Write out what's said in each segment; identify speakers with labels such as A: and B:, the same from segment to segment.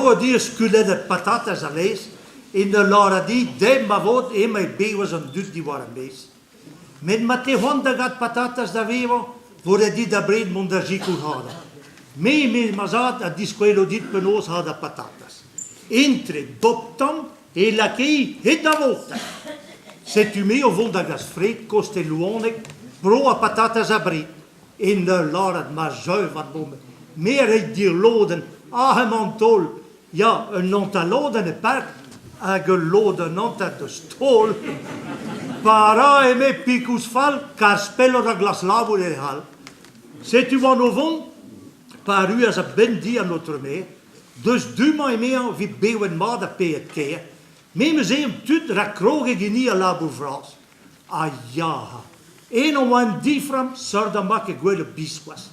A: vrouw die skulde de patatas alles. In de Lara die, de ma vod, e mai bewas en dut die waren bees. Met mate honda gat patatas da vevo, vorre di da breed mondagico hada. Me mazat a disquelo dit penos hada patatas. Entre boptam e la kei hit da volta. Se tu me o volda gas fred koste luonek pro a patatas a breed. In de Lara ma zuiv wat bomen. Meer uit die loden, agemantol, ja, een nantaloden e park. A gelode nanta de stol, para e me picus fal, car spello da glas labo de hal. Se tu van ovon, par u as a ben di a notre meer, dus du mai meer vi bewen ma da pe het keer, me museum tut ra kroge geni a labo vras. A ja, en om wan difram, sar da make gwele biswas.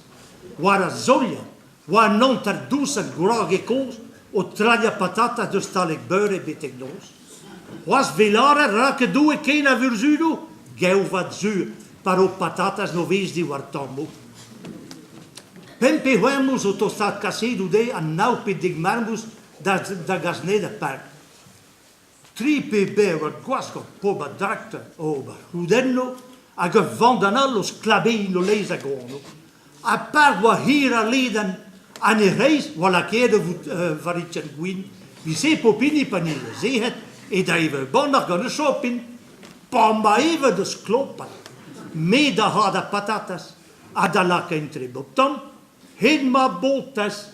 A: War a zolja, war nantar dus a grage koos, o traglia patata de stalek beure betegnos. Was velare rake due kena verzudo, geu wat zuur, par o patatas no ves di wartambo. Pempe huemus o tostat casedo de a naupe digmarmus da gasnede park. Tripe bewer guasco poba drakte ober hudenno, a gevandanallos clabeino lesa gono. A parwa hira leden aan de reis, voilà keerde varitje guin, wie se popini panile, ze het, e da even bondag gaan shopping, pamba even dus kloppen. Me da hada patatas, a da laka entre boptom, hen ma botas,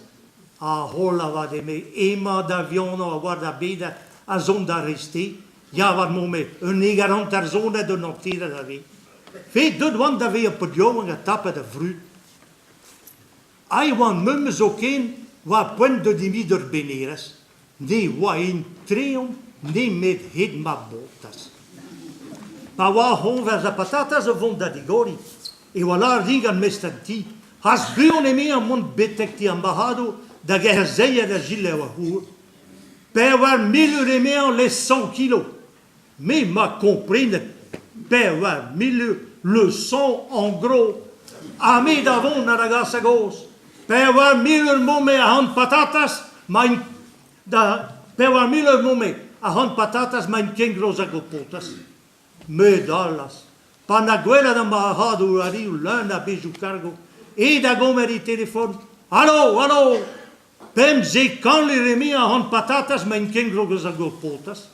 A: a hola vade me, ema da viono, a guarda beda, a zonda resti, ja wat mo me, een negarant er zone de noctire da we. Weet dut wan da we op het jongen getappen de fruit. Ai wan mummes ook een, wat punt de dimi der beneres. Nee, wat in treum, nee met het ma botas. Maar wat honvers de patatas vond dat die gori. E voilà ringan mestanti. Has buone me een mond betekti ambahado, da geherzeia de gille wa hoer. Per war 1000 remean les 100 kilos. Mais ma comprenne, per war 1000 le 100 en gros. A me davon na ragazza gos. Per war 1000 mome a hand patatas, per war 1000 mome a hand patatas, mijn kengrosa gopotas. Me dallas. Panaguela da mahado ariu lana beju cargo. E da gomeri telefon. Hallo, hallo. Pem ze kan li remi a hand patatas, mijn kengrosa gopotas.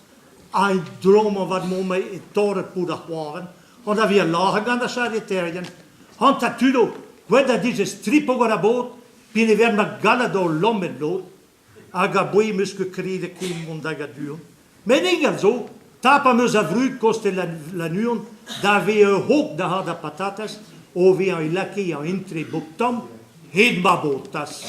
A: Ein dromen wat mome e tore puda waren. Want dat we lagen aan de chariterien. Han tatudo, guarda diese stripo garabot, pine ver ma gala do lomme lot, aga boi muske krede kum mondaga duur. Men inga zo, tapa mus a vru koste la nuon, da we hoop da hada patatas, o we a laki a intre boktam, heet ma botas.